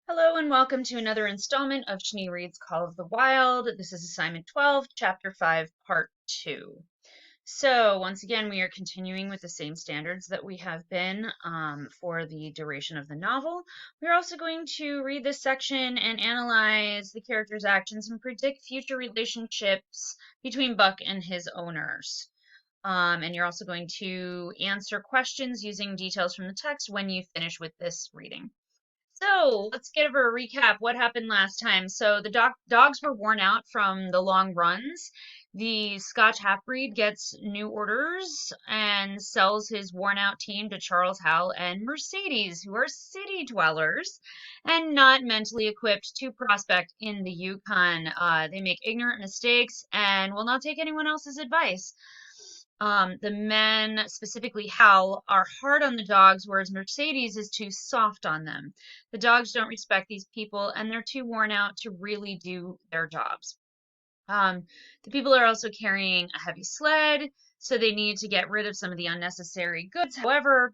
Hello and welcome to another installment of Shani Reads Call of the Wild. This is assignment 12, chapter 5, part 2. So once again, we are continuing with the same standards that we have been for the duration of the novel. We're also going to read this section and analyze the characters' actions and predict future relationships between Buck and his owners. And you're also going to answer questions using details from the text when you finish with this reading. So let's give her a recap. What happened last time? So the dogs were worn out from the long runs. The Scotch half-breed gets new orders and sells his worn-out team to Charles, Hal, and Mercedes, who are city dwellers and not mentally equipped to prospect in the Yukon. They make ignorant mistakes and will not take anyone else's advice. The men, specifically Hal, are hard on the dogs, whereas Mercedes is too soft on them. The dogs don't respect these people, and they're too worn out to really do their jobs. The people are also carrying a heavy sled, so they need to get rid of some of the unnecessary goods. However,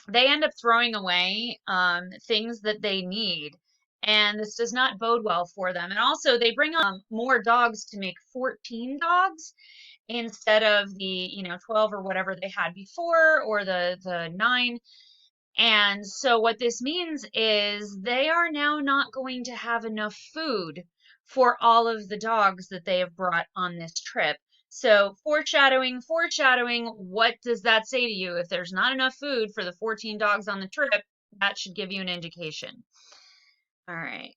they end up throwing away things that they need, and this does not bode well for them. And also, they bring more dogs to make 14 dogs instead of the 12 or whatever they had before, or the 9. And so what this means is they are now not going to have enough food for all of the dogs that they have brought on this trip. So foreshadowing, what does that say to you? If there's not enough food for the 14 dogs on the trip, that should give you an indication. All right.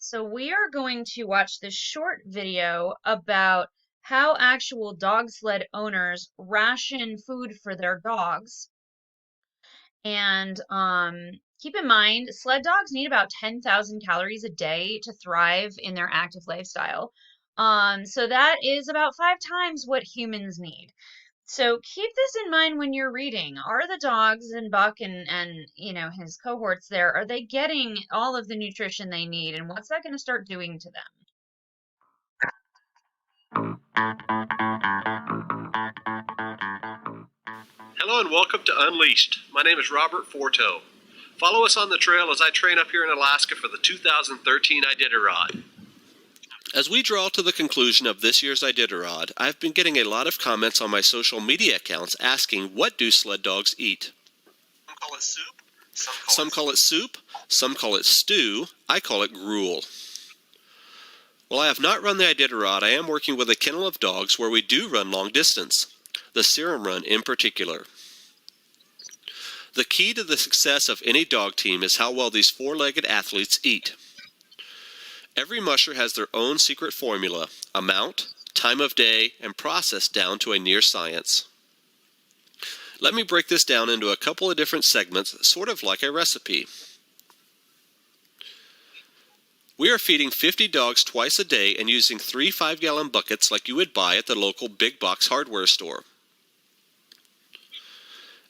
So we are going to watch this short video about how actual dog sled owners ration food for their dogs. And keep in mind, sled dogs need about 10,000 calories a day to thrive in their active lifestyle. So that is about 5 times what humans need. So keep this in mind when you're reading. Are the dogs and Buck and his cohorts there, are they getting all of the nutrition they need, and what's that going to start doing to them? Hello and welcome to Unleashed. My name is Robert Forto. Follow us on the trail as I train up here in Alaska for the 2013 Iditarod. As we draw to the conclusion of this year's Iditarod, I've been getting a lot of comments on my social media accounts asking, what do sled dogs eat? Some call it soup. Some call it soup. Some call it stew. I call it gruel. While I have not run the Iditarod, I am working with a kennel of dogs where we do run long distance, the serum run in particular. The key to the success of any dog team is how well these four-legged athletes eat. Every musher has their own secret formula, amount, time of day, and process down to a near science. Let me break this down into a couple of different segments, sort of like a recipe. We are feeding 50 dogs twice a day and using 3 5-gallon buckets like you would buy at the local big box hardware store.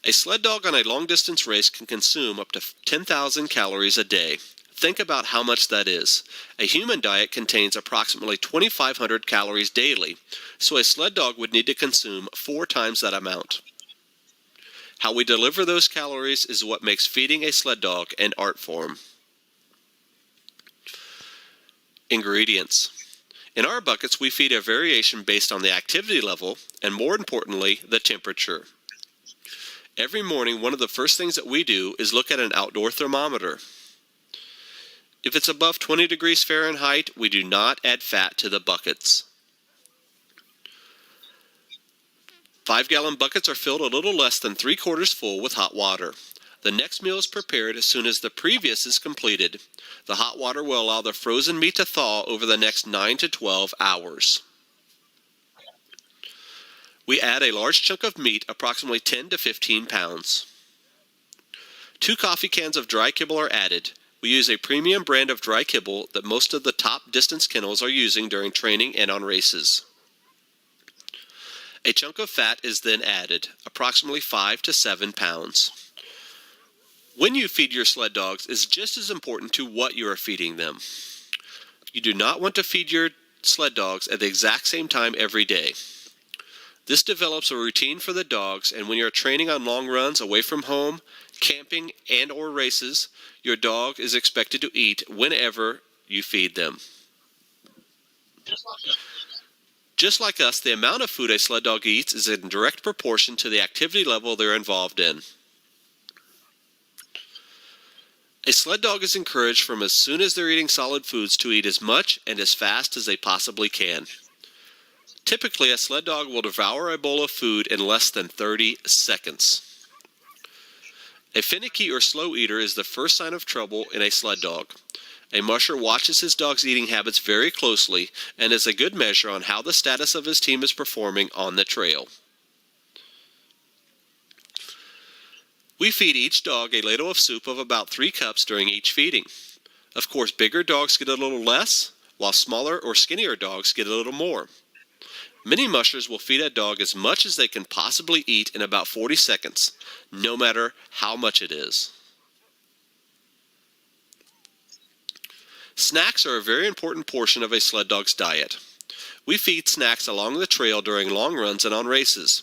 A sled dog on a long-distance race can consume up to 10,000 calories a day. Think about how much that is. A human diet contains approximately 2,500 calories daily, so a sled dog would need to consume 4 times that amount. How we deliver those calories is what makes feeding a sled dog an art form. Ingredients. In our buckets, we feed a variation based on the activity level and, more importantly, the temperature. Every morning, one of the first things that we do is look at an outdoor thermometer. If it's above 20 degrees Fahrenheit, we do not add fat to the buckets. 5-gallon buckets are filled a little less than 3/4 full with hot water. The next meal is prepared as soon as the previous is completed. The hot water will allow the frozen meat to thaw over the next 9 to 12 hours. We add a large chunk of meat, approximately 10 to 15 pounds. 2 coffee cans of dry kibble are added. We use a premium brand of dry kibble that most of the top distance kennels are using during training and on races. A chunk of fat is then added, approximately 5 to 7 pounds. When you feed your sled dogs is just as important to what you are feeding them. You do not want to feed your sled dogs at the exact same time every day. This develops a routine for the dogs, and when you're training on long runs away from home, Camping and or races, your dog is expected to eat whenever you feed them. Just like us, the amount of food a sled dog eats is in direct proportion to the activity level they're involved in. A sled dog is encouraged from as soon as they're eating solid foods to eat as much and as fast as they possibly can. Typically, a sled dog will devour a bowl of food in less than 30 seconds. A finicky or slow eater is the first sign of trouble in a sled dog. A musher watches his dog's eating habits very closely and is a good measure on how the status of his team is performing on the trail. We feed each dog a ladle of soup of about 3 cups during each feeding. Of course, bigger dogs get a little less, while smaller or skinnier dogs get a little more. Many mushers will feed a dog as much as they can possibly eat in about 40 seconds, no matter how much it is. Snacks are a very important portion of a sled dog's diet. We feed snacks along the trail during long runs and on races.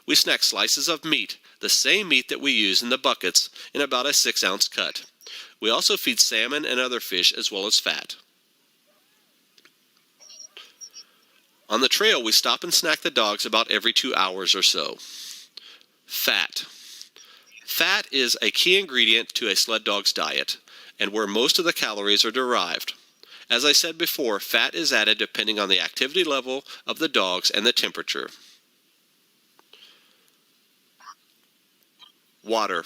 We snack slices of meat, the same meat that we use in the buckets, in about a 6-ounce cut. We also feed salmon and other fish as well as fat. On the trail, we stop and snack the dogs about every 2 hours or so. Fat. Fat is a key ingredient to a sled dog's diet, and where most of the calories are derived. As I said before, fat is added depending on the activity level of the dogs and the temperature. Water.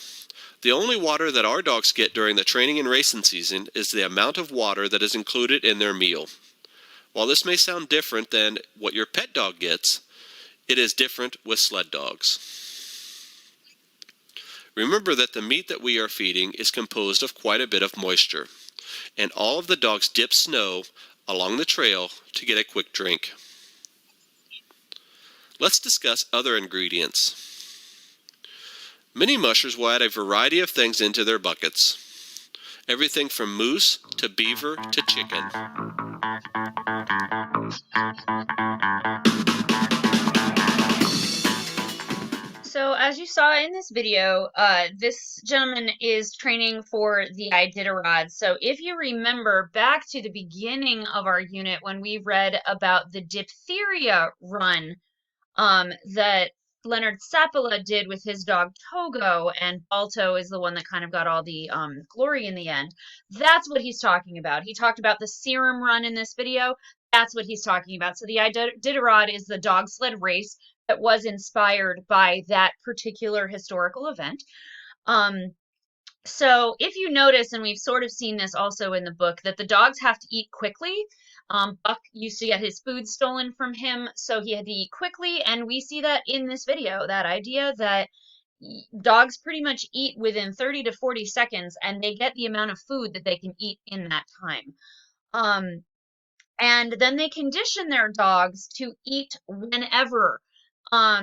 The only water that our dogs get during the training and racing season is the amount of water that is included in their meal. While this may sound different than what your pet dog gets, it is different with sled dogs. Remember that the meat that we are feeding is composed of quite a bit of moisture, and all of the dogs dip snow along the trail to get a quick drink. Let's discuss other ingredients. Many mushers will add a variety of things into their buckets. Everything from moose to beaver to chicken. So as you saw in this video, this gentleman is training for the Iditarod. So if you remember back to the beginning of our unit when we read about the diphtheria run that Leonard Sapola did with his dog Togo, and Balto is the one that kind of got all the glory in the end. That's what he's talking about. He talked about the serum run in this video. That's what he's talking about. So the Iditarod is the dog sled race that was inspired by that particular historical event. So if you notice, and we've sort of seen this also in the book, that the dogs have to eat quickly. Buck used to get his food stolen from him, so he had to eat quickly, and we see that in this video, that idea that dogs pretty much eat within 30 to 40 seconds, and they get the amount of food that they can eat in that time. And then they condition their dogs to eat whenever.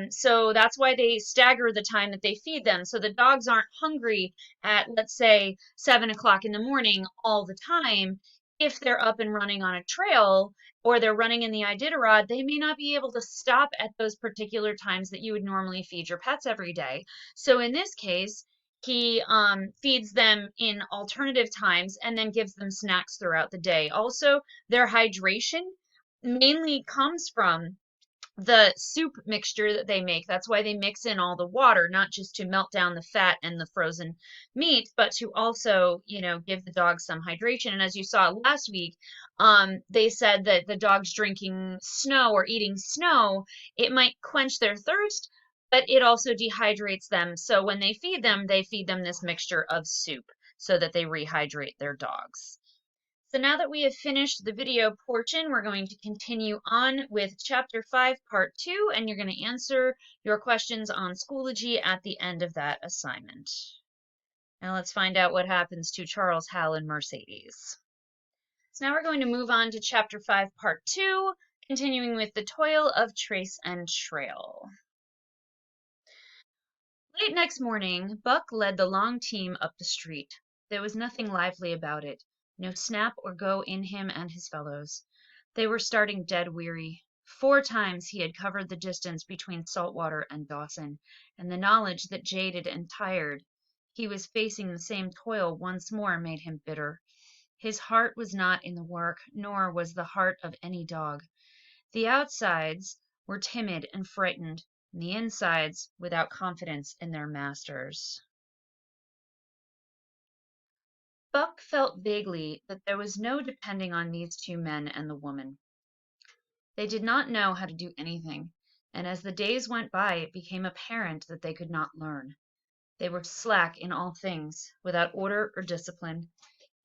So that's why they stagger the time that they feed them. So the dogs aren't hungry at, let's say, 7 o'clock in the morning all the time. If they're up and running on a trail or they're running in the Iditarod, they may not be able to stop at those particular times that you would normally feed your pets every day. So in this case, he feeds them in alternative times and then gives them snacks throughout the day. Also, their hydration mainly comes from the soup mixture that they make. That's why they mix in all the water, not just to melt down the fat and the frozen meat, but to also, give the dogs some hydration. And as you saw last week, they said that the dogs drinking snow or eating snow, it might quench their thirst, but it also dehydrates them. So when they feed them this mixture of soup so that they rehydrate their dogs. So now that we have finished the video portion, we're going to continue on with Chapter 5, Part 2, and you're going to answer your questions on Schoology at the end of that assignment. Now let's find out what happens to Charles, Hal, and Mercedes. So now we're going to move on to Chapter 5, Part 2, continuing with the toil of trace and trail. Late next morning, Buck led the long team up the street. There was nothing lively about it. No snap or go in him and his fellows. They were starting dead weary. 4 times he had covered the distance between Saltwater and Dawson, and the knowledge that jaded and tired He was facing the same toil once more made him bitter. His heart was not in the work, nor was the heart of any dog. The outsides were timid and frightened, and the insides without confidence in their masters. Buck felt vaguely that there was no depending on these two men and the woman. They did not know how to do anything, and as the days went by it became apparent that they could not learn. They were slack in all things, without order or discipline.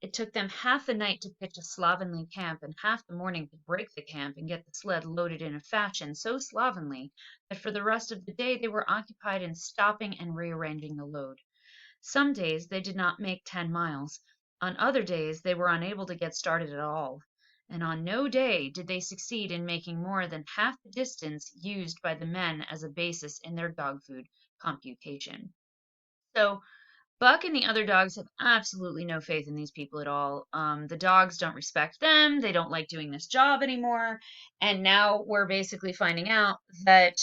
It took them half the night to pitch a slovenly camp and half the morning to break the camp and get the sled loaded in a fashion so slovenly that for the rest of the day they were occupied in stopping and rearranging the load. Some days they did not make 10 miles. On other days they were unable to get started at all. And on no day did they succeed in making more than half the distance used by the men as a basis in their dog food computation. So Buck and the other dogs have absolutely no faith in these people at all. The dogs don't respect them. They don't like doing this job anymore. And now we're basically finding out that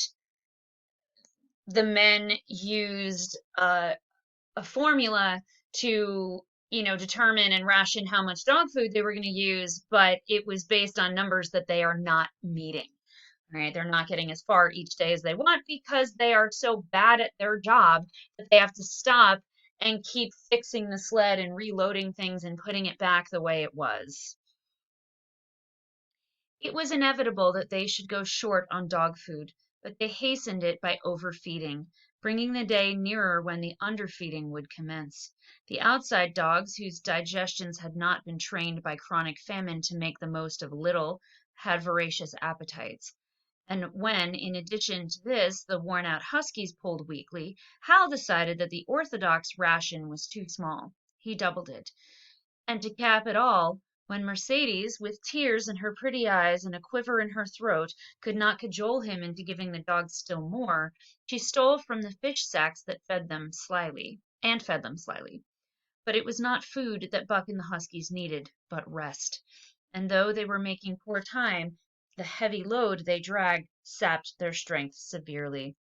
the men used a formula to, determine and ration how much dog food they were going to use, but it was based on numbers that they are not meeting. Right? They're not getting as far each day as they want because they are so bad at their job that they have to stop and keep fixing the sled and reloading things and putting it back the way it was. It was inevitable that they should go short on dog food, but they hastened it by overfeeding, bringing the day nearer when the underfeeding would commence. The outside dogs, whose digestions had not been trained by chronic famine to make the most of little, had voracious appetites. And when, in addition to this, the worn out huskies pulled weakly, Hal decided that the orthodox ration was too small. He doubled it. And to cap it all, when Mercedes, with tears in her pretty eyes and a quiver in her throat, could not cajole him into giving the dogs still more, she stole from the fish sacks that fed them slyly. But it was not food that Buck and the huskies needed, but rest. And though they were making poor time, the heavy load they dragged sapped their strength severely.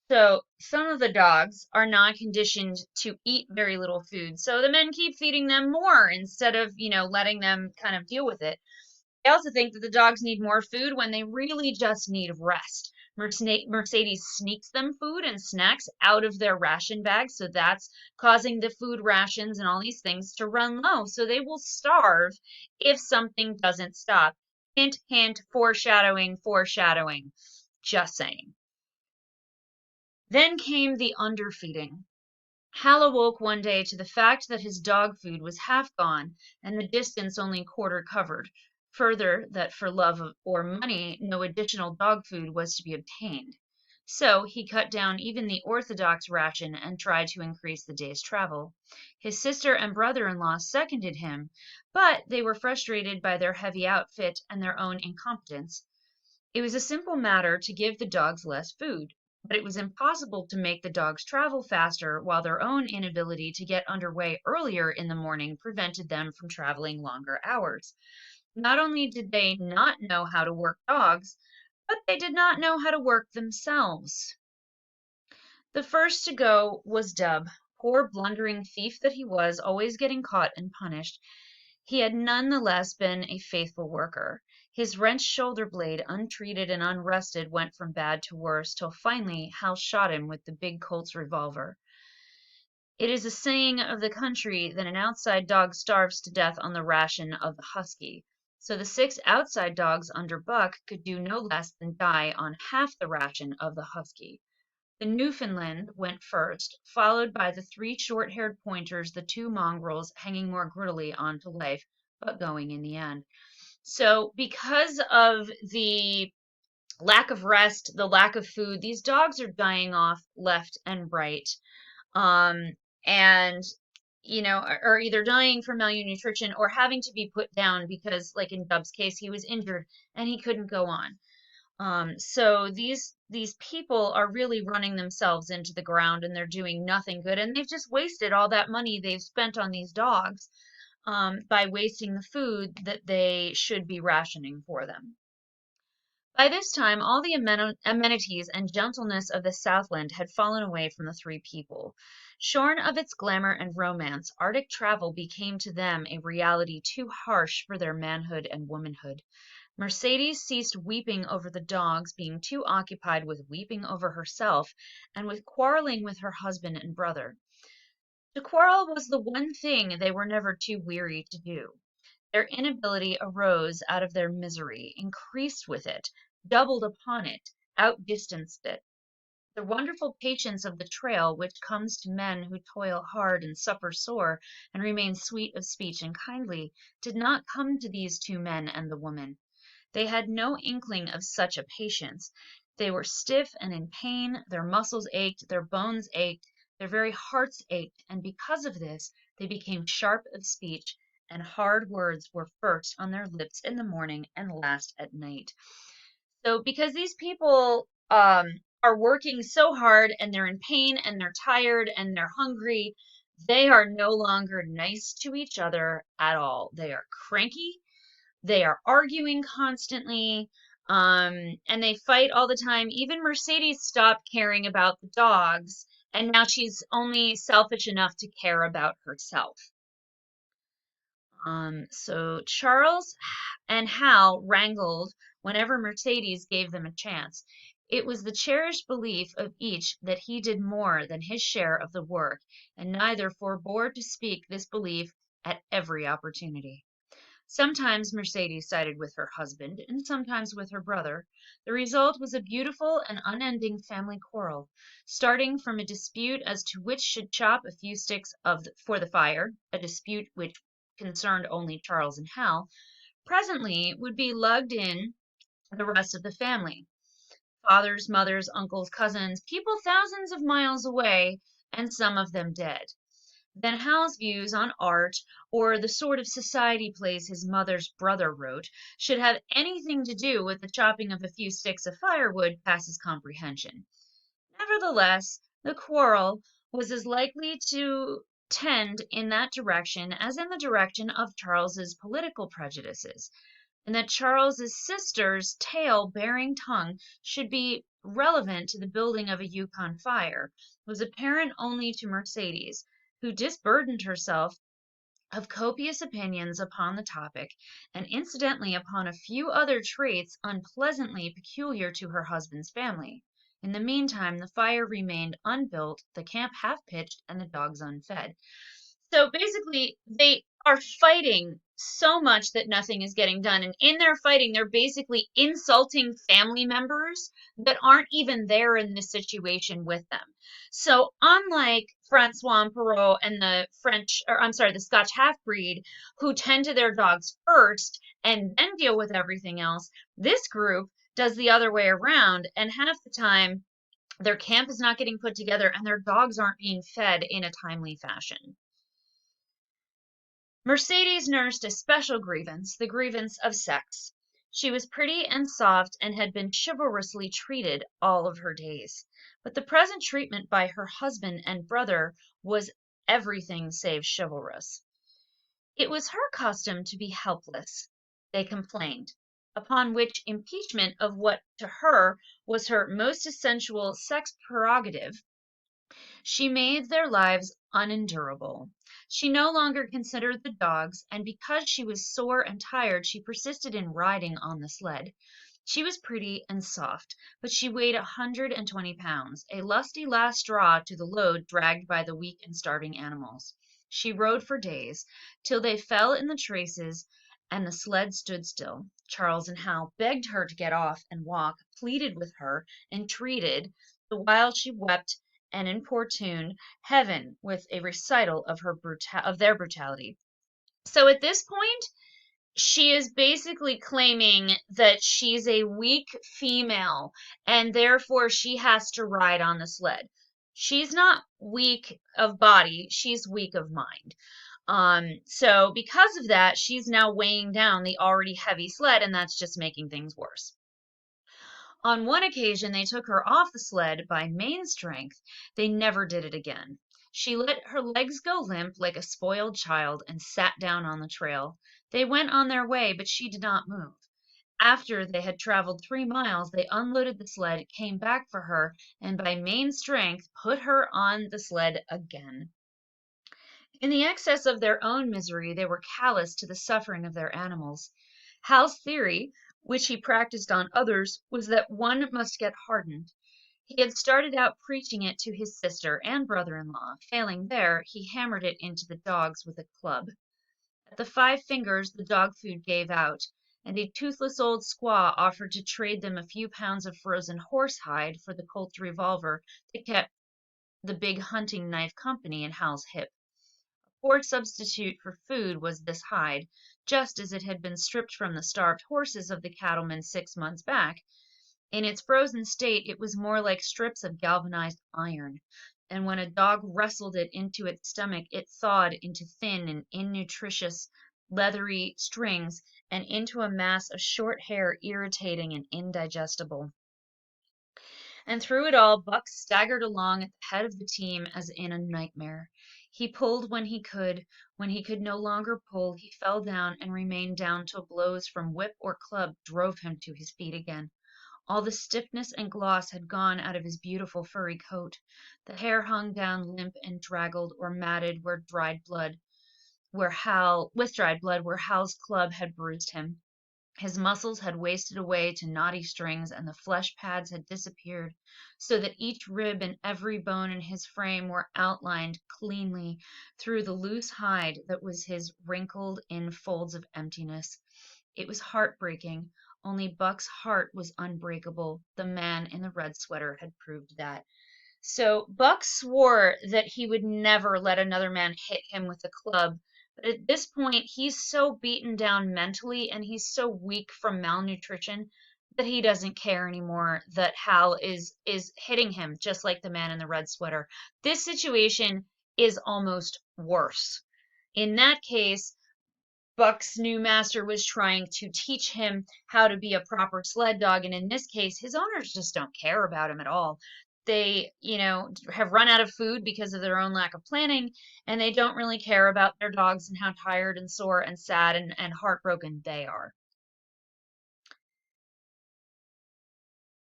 So some of the dogs are not conditioned to eat very little food. So the men keep feeding them more instead of, letting them kind of deal with it. I also think that the dogs need more food when they really just need rest. Mercedes sneaks them food and snacks out of their ration bags, so that's causing the food rations and all these things to run low. So they will starve if something doesn't stop. Hint, hint, foreshadowing, foreshadowing. Just saying. Then came the underfeeding. Hal awoke one day to the fact that his dog food was half gone and the distance only quarter covered. Further, that for love or money no additional dog food was to be obtained. So he cut down even the orthodox ration and tried to increase the day's travel. His sister and brother-in-law seconded him, but they were frustrated by their heavy outfit and their own incompetence. It was a simple matter to give the dogs less food, but it was impossible to make the dogs travel faster while their own inability to get underway earlier in the morning prevented them from traveling longer hours. Not only did they not know how to work dogs, but they did not know how to work themselves. The first to go was Dub, poor blundering thief that he was, always getting caught and punished. He had none the less been a faithful worker. His wrenched shoulder blade, untreated and unrested, went from bad to worse, till finally Hal shot him with the big Colt's revolver. It is a saying of the country that an outside dog starves to death on the ration of the husky. So the 6 outside dogs under Buck could do no less than die on half the ration of the husky. The Newfoundland went first, followed by the 3 short-haired pointers, the 2 mongrels hanging more grittily on to life, but going in the end. So because of the lack of rest, the lack of food, these dogs are dying off left and right. And are either dying from malnutrition or having to be put down because, like in Dub's case, he was injured and he couldn't go on. So these people are really running themselves into the ground and they're doing nothing good, and they've just wasted all that money they've spent on these dogs by wasting the food that they should be rationing for them. By this time, all the amenities and gentleness of the Southland had fallen away from the 3 people. Shorn of its glamour and romance, Arctic travel became to them a reality too harsh for their manhood and womanhood. Mercedes ceased weeping over the dogs, being too occupied with weeping over herself and with quarreling with her husband and brother. To quarrel was the one thing they were never too weary to do. Their inability arose out of their misery, increased with it, doubled upon it, outdistanced it. The wonderful patience of the trail which comes to men who toil hard and suffer sore and remain sweet of speech and kindly, did not come to these two men and the woman. They had no inkling of such a patience. They were stiff and in pain, their muscles ached, their bones ached, their very hearts ached, and because of this they became sharp of speech, and hard words were first on their lips in the morning and last at night. So because these people are working so hard and they're in pain and they're tired and they're hungry, they are no longer nice to each other at all. They are cranky, they are arguing constantly, and they fight all the time. Even Mercedes stopped caring about the dogs, and now she's only selfish enough to care about herself. So Charles and Hal wrangled whenever Mercedes gave them a chance. It was the cherished belief of each that he did more than his share of the work, and neither forbore to speak this belief at every opportunity. Sometimes Mercedes sided with her husband, and sometimes with her brother. The result was a beautiful and unending family quarrel, starting from a dispute as to which should chop a few sticks for the fire, a dispute which concerned only Charles and Hal. Presently would be lugged in the rest of the family, fathers, mothers, uncles, cousins, people thousands of miles away, and some of them dead. Then Hal's views on art, or the sort of society plays his mother's brother wrote, should have anything to do with the chopping of a few sticks of firewood passes comprehension. Nevertheless, the quarrel was as likely to tend in that direction as in the direction of Charles's political prejudices, and that Charles's sister's tale-bearing tongue should be relevant to the building of a Yukon fire was apparent only to Mercedes, who disburdened herself of copious opinions upon the topic, and incidentally upon a few other traits unpleasantly peculiar to her husband's family. In the meantime, the fire remained unbuilt, the camp half pitched, and the dogs unfed. So basically, they are fighting so much that nothing is getting done. And in their fighting, they're basically insulting family members that aren't even there in this situation with them. So unlike Francois and Perrault and the French, or I'm sorry, the Scotch half-breed, who tend to their dogs first and then deal with everything else, this group does the other way around. And half the time, their camp is not getting put together and their dogs aren't being fed in a timely fashion. Mercedes nursed a special grievance, the grievance of sex. She was pretty and soft and had been chivalrously treated all of her days. But the present treatment by her husband and brother was everything save chivalrous. It was her custom to be helpless, they complained, upon which impeachment of what to her was her most essential sex prerogative, she made their lives unendurable. She no longer considered the dogs, and because she was sore and tired, she persisted in riding on the sled. She was pretty and soft, but she weighed 120 pounds, a lusty last straw to the load dragged by the weak and starving animals. She rode for days, till they fell in the traces and the sled stood still. Charles and Hal begged her to get off and walk, pleaded with her, entreated, the while she wept and importuned heaven with a recital of their brutality. So at this point, she is basically claiming that she's a weak female and therefore she has to ride on the sled. She's not weak of body, she's weak of mind. So because of that, she's now weighing down the already heavy sled, and that's just making things worse. On one occasion they took her off the sled by main strength. They never did it again. She let her legs go limp like a spoiled child and sat down on the trail. They went on their way, but she did not move. After they had traveled 3 miles, they unloaded the sled, came back for her, and by main strength put her on the sled again. In the excess of their own misery, they were callous to the suffering of their animals. Hal's theory, which he practiced on others, was that one must get hardened. He had started out preaching it to his sister and brother-in-law. Failing there, he hammered it into the dogs with a club. At the 5 fingers the dog food gave out, and a toothless old squaw offered to trade them a few pounds of frozen horsehide for the Colt's revolver that kept the big hunting knife company in Hal's hip. A poor substitute for food was this hide, just as it had been stripped from the starved horses of the cattlemen 6 months back. In its frozen state it was more like strips of galvanized iron, and when a dog wrestled it into its stomach it thawed into thin and innutritious leathery strings and into a mass of short hair irritating and indigestible. And through it all Buck staggered along at the head of the team as in a nightmare. He pulled when he could. When he could no longer pull, he fell down and remained down till blows from whip or club drove him to his feet again. All the stiffness and gloss had gone out of his beautiful furry coat. The hair hung down limp and draggled or matted with dried blood where Hal's club had bruised him. His muscles had wasted away to knotty strings, and the flesh pads had disappeared, so that each rib and every bone in his frame were outlined cleanly through the loose hide that was his wrinkled in folds of emptiness. It was heartbreaking, only Buck's heart was unbreakable. The man in the red sweater had proved that. So Buck swore that he would never let another man hit him with a club. But at this point, he's so beaten down mentally and he's so weak from malnutrition that he doesn't care anymore that Hal is hitting him just like the man in the red sweater. This situation is almost worse. In that case, Buck's new master was trying to teach him how to be a proper sled dog, and in this case, his owners just don't care about him at all. They, have run out of food because of their own lack of planning, and they don't really care about their dogs and how tired and sore and sad and heartbroken they are.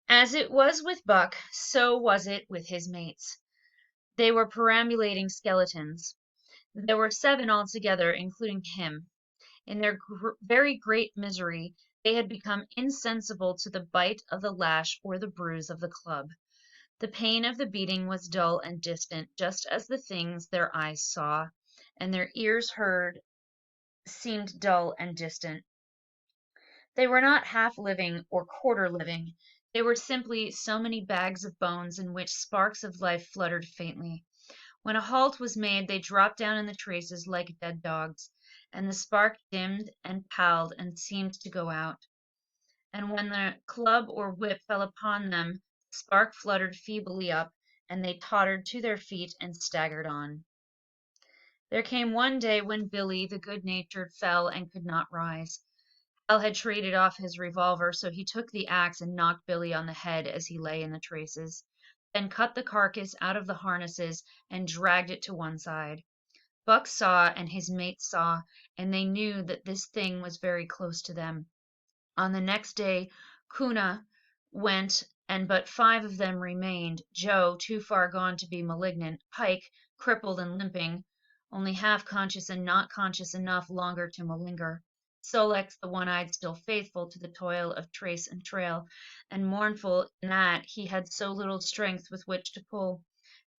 As it was with Buck, so was it with his mates. They were perambulating skeletons. There were 7 altogether, including him. In their very great misery, they had become insensible to the bite of the lash or the bruise of the club. The pain of the beating was dull and distant, just as the things their eyes saw and their ears heard seemed dull and distant. They were not half living or quarter living. They were simply so many bags of bones in which sparks of life fluttered faintly. When a halt was made, they dropped down in the traces like dead dogs, and the spark dimmed and palled and seemed to go out. And when the club or whip fell upon them, the spark fluttered feebly up, and they tottered to their feet and staggered on. There came one day when Billy, the good-natured, fell and could not rise. Hal had traded off his revolver, so he took the axe and knocked Billy on the head as he lay in the traces, then cut the carcass out of the harnesses and dragged it to one side. Buck saw and his mates saw, and they knew that this thing was very close to them. On the next day Kuna went, and but 5 of them remained: Joe, too far gone to be malignant; Pike, crippled and limping, only half conscious and not conscious enough longer to malinger; Sol-leks, the one-eyed, still faithful to the toil of trace and trail, and mournful in that he had so little strength with which to pull;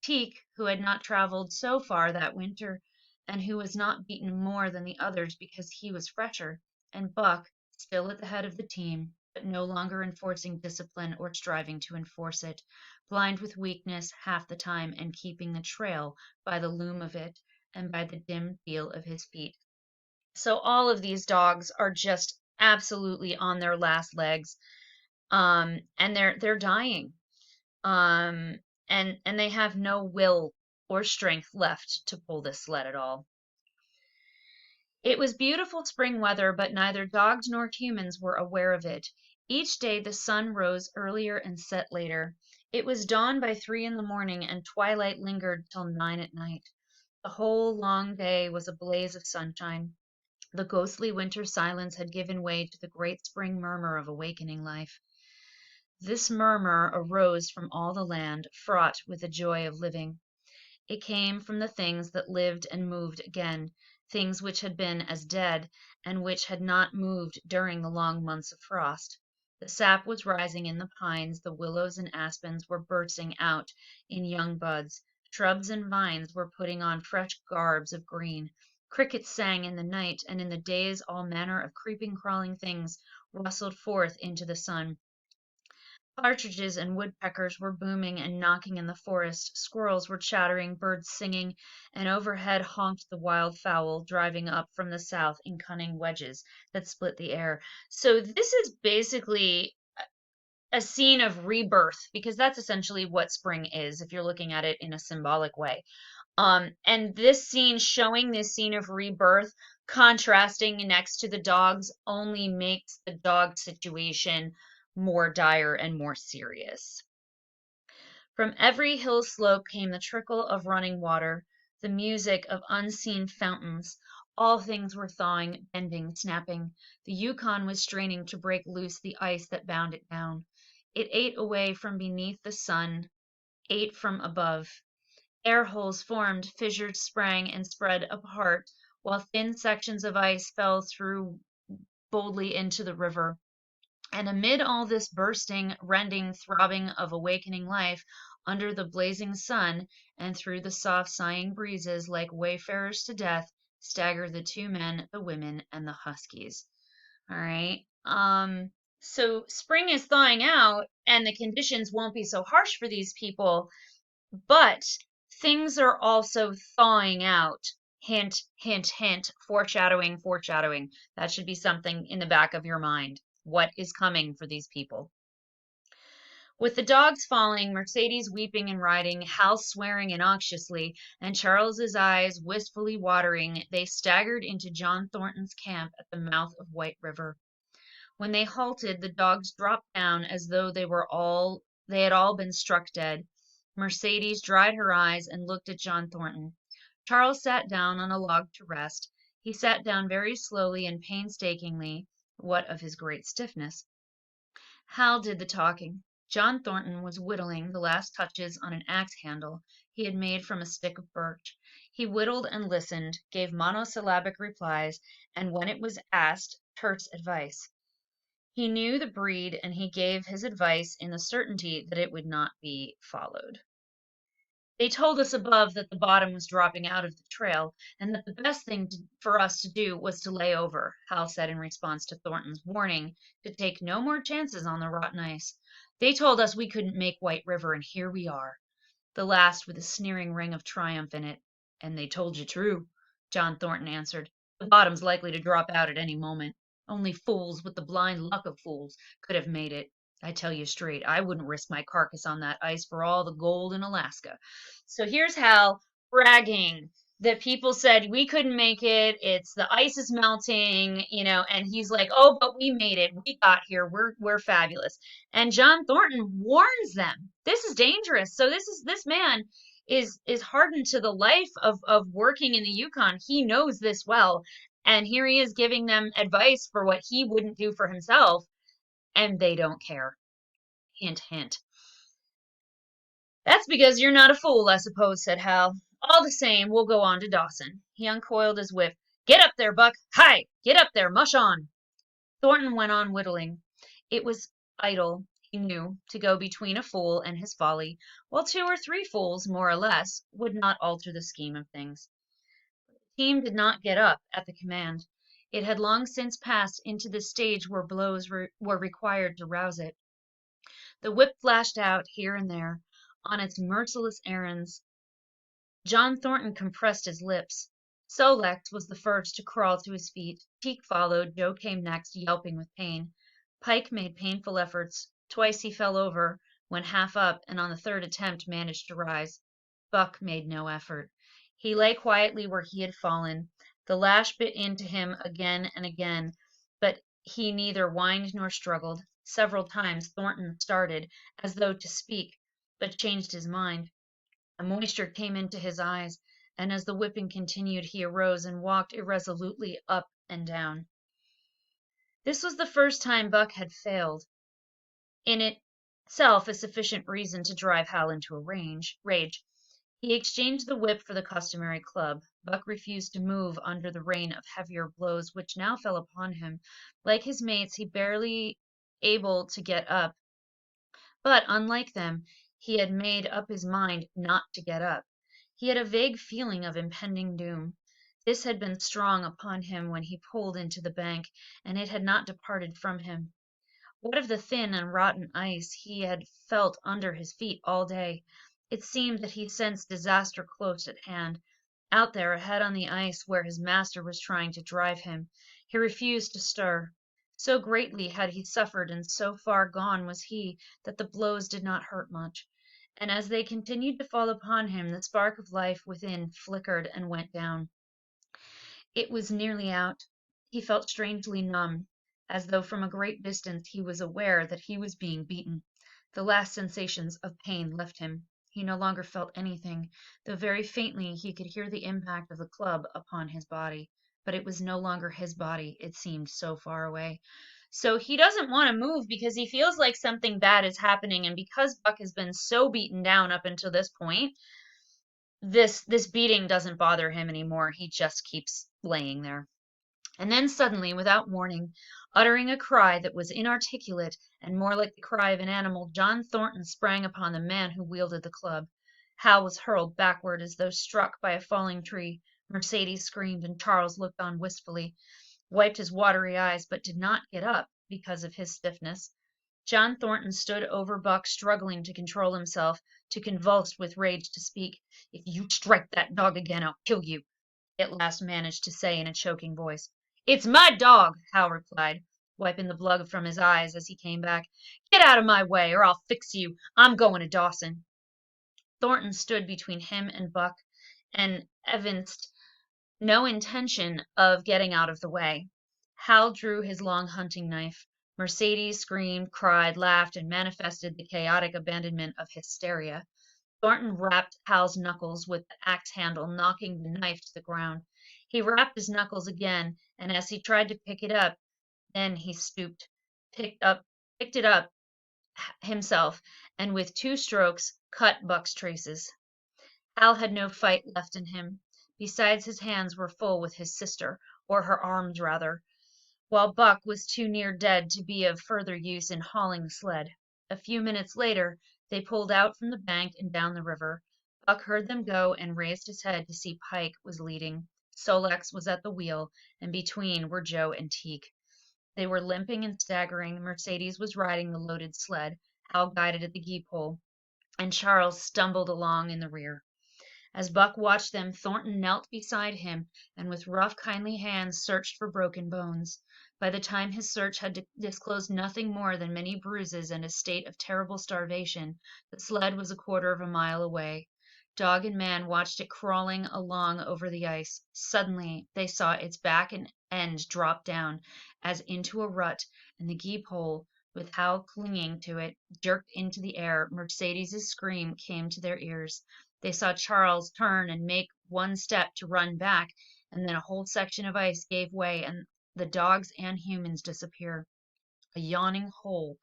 Teek, who had not traveled so far that winter, and who was not beaten more than the others because he was fresher; and Buck, still at the head of the team, but no longer enforcing discipline or striving to enforce it, blind with weakness half the time and keeping the trail by the loom of it and by the dim feel of his feet. So all of these dogs are just absolutely on their last legs, and they're dying, and they have no will or strength left to pull this sled at all. It was beautiful spring weather, but neither dogs nor humans were aware of it. Each day the sun rose earlier and set later. It was dawn by 3 in the morning, and twilight lingered till 9 at night. The whole long day was a blaze of sunshine. The ghostly winter silence had given way to the great spring murmur of awakening life. This murmur arose from all the land, fraught with the joy of living. It came from the things that lived and moved again, things which had been as dead, and which had not moved during the long months of frost. The sap was rising in the pines, the willows and aspens were bursting out in young buds, shrubs and vines were putting on fresh garbs of green. Crickets sang in the night, and in the days all manner of creeping, crawling things rustled forth into the sun. Partridges and woodpeckers were booming and knocking in the forest, squirrels were chattering, birds singing, and overhead honked the wild fowl, driving up from the south in cunning wedges that split the air. So this is basically a scene of rebirth, because that's essentially what spring is, if you're looking at it in a symbolic way. And this scene, showing this scene of rebirth, contrasting next to the dogs, only makes the dog situation more dire and more serious. From every hill slope came the trickle of running water, the music of unseen fountains. All things were thawing, bending, snapping. The Yukon was straining to break loose the ice that bound it down. It ate away from beneath the sun, ate from above. Air holes formed, fissures sprang and spread apart, while thin sections of ice fell through boldly into the river. And amid all this bursting, rending, throbbing of awakening life, under the blazing sun, and through the soft sighing breezes, like wayfarers to death, staggered the two men, the women, and the huskies. All right. So spring is thawing out, and the conditions won't be so harsh for these people, but things are also thawing out. Hint, hint, hint, foreshadowing, foreshadowing. That should be something in the back of your mind. What is coming for these people? With the dogs falling, Mercedes weeping and riding, Hal swearing innoxiously, and Charles's eyes wistfully watering, they staggered into John Thornton's camp at the mouth of White River. When they halted, the dogs dropped down as though they had all been struck dead. Mercedes dried her eyes and looked at John Thornton. Charles sat down on a log to rest. He sat down very slowly and painstakingly, what of his great stiffness. Hal did the talking. John Thornton was whittling the last touches on an axe handle he had made from a stick of birch. He whittled and listened, gave monosyllabic replies, and when it was asked, terse advice. He knew the breed, and he gave his advice in the certainty that it would not be followed. They told us above that the bottom was dropping out of the trail, and that the best thing for us to do was to lay over, Hal said in response to Thornton's warning to take no more chances on the rotten ice. They told us we couldn't make White River, and here we are. The last with a sneering ring of triumph in it. And they told you true, John Thornton answered. The bottom's likely to drop out at any moment. Only fools, with the blind luck of fools, could have made it. I tell you straight, I wouldn't risk my carcass on that ice for all the gold in Alaska. So here's Hal bragging that people said we couldn't make it. It's the ice is melting, and he's like, "Oh, but we made it. We got here. We're fabulous." And John Thornton warns them, "This is dangerous." So this man is hardened to the life of working in the Yukon. He knows this well, and here he is giving them advice for what he wouldn't do for himself, and they don't care. Hint, hint. "That's because you're not a fool, I suppose," said Hal. "All the same, we'll go on to Dawson." He uncoiled his whip. "Get up there, Buck! Hi! Get up there! Mush on!" Thornton went on whittling. It was idle, he knew, to go between a fool and his folly, while two or three fools, more or less, would not alter the scheme of things. The team did not get up at the command. It had long since passed into the stage where blows were required to rouse it. The whip flashed out here and there on its merciless errands. John Thornton compressed his lips. Sol-leks was the first to crawl to his feet. Teek followed. Joe came next, yelping with pain. Pike made painful efforts. Twice he fell over, went half up, and on the third attempt managed to rise. Buck made no effort. He lay quietly where he had fallen. The lash bit into him again and again, but he neither whined nor struggled. Several times Thornton started, as though to speak, but changed his mind. A moisture came into his eyes, and as the whipping continued, he arose and walked irresolutely up and down. This was the first time Buck had failed, in itself a sufficient reason to drive Hal into a rage. He exchanged the whip for the customary club. Buck refused to move under the rain of heavier blows which now fell upon him. Like his mates, he barely able to get up, but, unlike them, he had made up his mind not to get up. He had a vague feeling of impending doom. This had been strong upon him when he pulled into the bank, and it had not departed from him. What of the thin and rotten ice he had felt under his feet all day? It seemed that he sensed disaster close at hand. Out there ahead on the ice where his master was trying to drive him, he refused to stir. So greatly had he suffered and so far gone was he that the blows did not hurt much. And as they continued to fall upon him, the spark of life within flickered and went down. It was nearly out. He felt strangely numb, as though from a great distance he was aware that he was being beaten. The last sensations of pain left him. He no longer felt anything, though very faintly he could hear the impact of the club upon his body. But it was no longer his body, it seemed so far away. So he doesn't want to move because he feels like something bad is happening, and because Buck has been so beaten down up until this point, this beating doesn't bother him anymore. He just keeps laying there. And then suddenly, without warning, uttering a cry that was inarticulate and more like the cry of an animal, John Thornton sprang upon the man who wielded the club. Hal was hurled backward as though struck by a falling tree. Mercedes screamed, and Charles looked on wistfully, wiped his watery eyes, but did not get up because of his stiffness. John Thornton stood over Buck, struggling to control himself, too convulsed with rage to speak. "If you strike that dog again, I'll kill you," he at last managed to say in a choking voice. "It's my dog," Hal replied, wiping the blood from his eyes as he came back. "Get out of my way, or I'll fix you. I'm going to Dawson." Thornton stood between him and Buck, and evinced no intention of getting out of the way. Hal drew his long hunting knife. Mercedes screamed, cried, laughed, and manifested the chaotic abandonment of hysteria. Thornton rapped Hal's knuckles with the axe handle, knocking the knife to the ground. He rapped his knuckles again, and as he tried to pick it up, then he stooped, picked it up himself, and with two strokes cut Buck's traces. Hal had no fight left in him. Besides, his hands were full with his sister, or her arms rather, while Buck was too near dead to be of further use in hauling the sled. A few minutes later they pulled out from the bank and down the river. Buck heard them go and raised his head to see Pike was leading. Sol-leks was at the wheel, and between were Joe and Teek. They were limping and staggering. Mercedes was riding the loaded sled. Hal guided at the gee pole, and Charles stumbled along in the rear. As Buck watched them, Thornton knelt beside him and with rough, kindly hands searched for broken bones. By the time his search had disclosed nothing more than many bruises and a state of terrible starvation, the sled was a quarter of a mile away. Dog and man watched it crawling along over the ice. Suddenly they saw its back and end drop down as into a rut, and the gee pole, with Hal clinging to it, jerked into the air. Mercedes's scream came to their ears. They saw Charles turn and make one step to run back, and then a whole section of ice gave way and the dogs and humans disappear. A yawning hole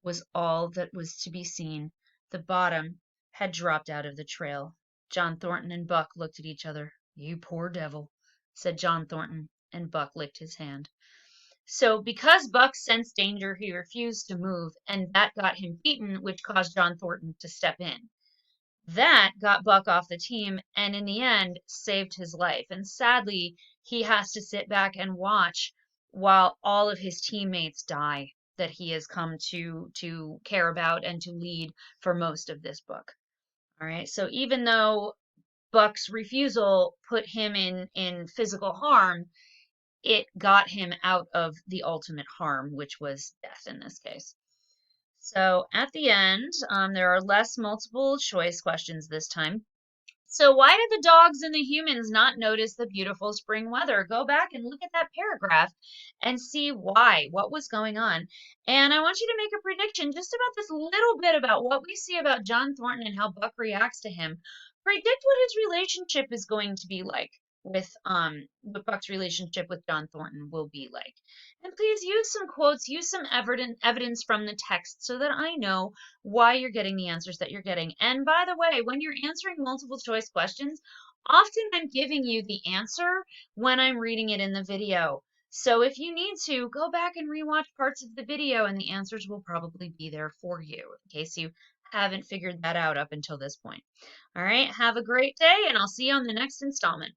was all that was to be seen. The bottom had dropped out of the trail. John Thornton and Buck looked at each other. "You poor devil," said John Thornton, and Buck licked his hand. So because Buck sensed danger, he refused to move, and that got him beaten, which caused John Thornton to step in. That got Buck off the team and in the end saved his life. And sadly, he has to sit back and watch while all of his teammates die that he has come to care about and to lead for most of this book. All right. So even though Buck's refusal put him in physical harm, it got him out of the ultimate harm, which was death in this case. So at the end, there are less multiple choice questions this time. So why did the dogs and the humans not notice the beautiful spring weather? Go back and look at that paragraph and see why, what was going on. And I want you to make a prediction just about this little bit about what we see about John Thornton and how Buck reacts to him. predict what his relationship is going to be like with what Buck's relationship with John Thornton will be like. And please use some quotes, use some evidence from the text so that I know why you're getting the answers that you're getting. And by the way, when you're answering multiple choice questions, often I'm giving you the answer when I'm reading it in the video. So if you need to, go back and rewatch parts of the video and the answers will probably be there for you in case you haven't figured that out up until this point. All right, have a great day and I'll see you on the next installment.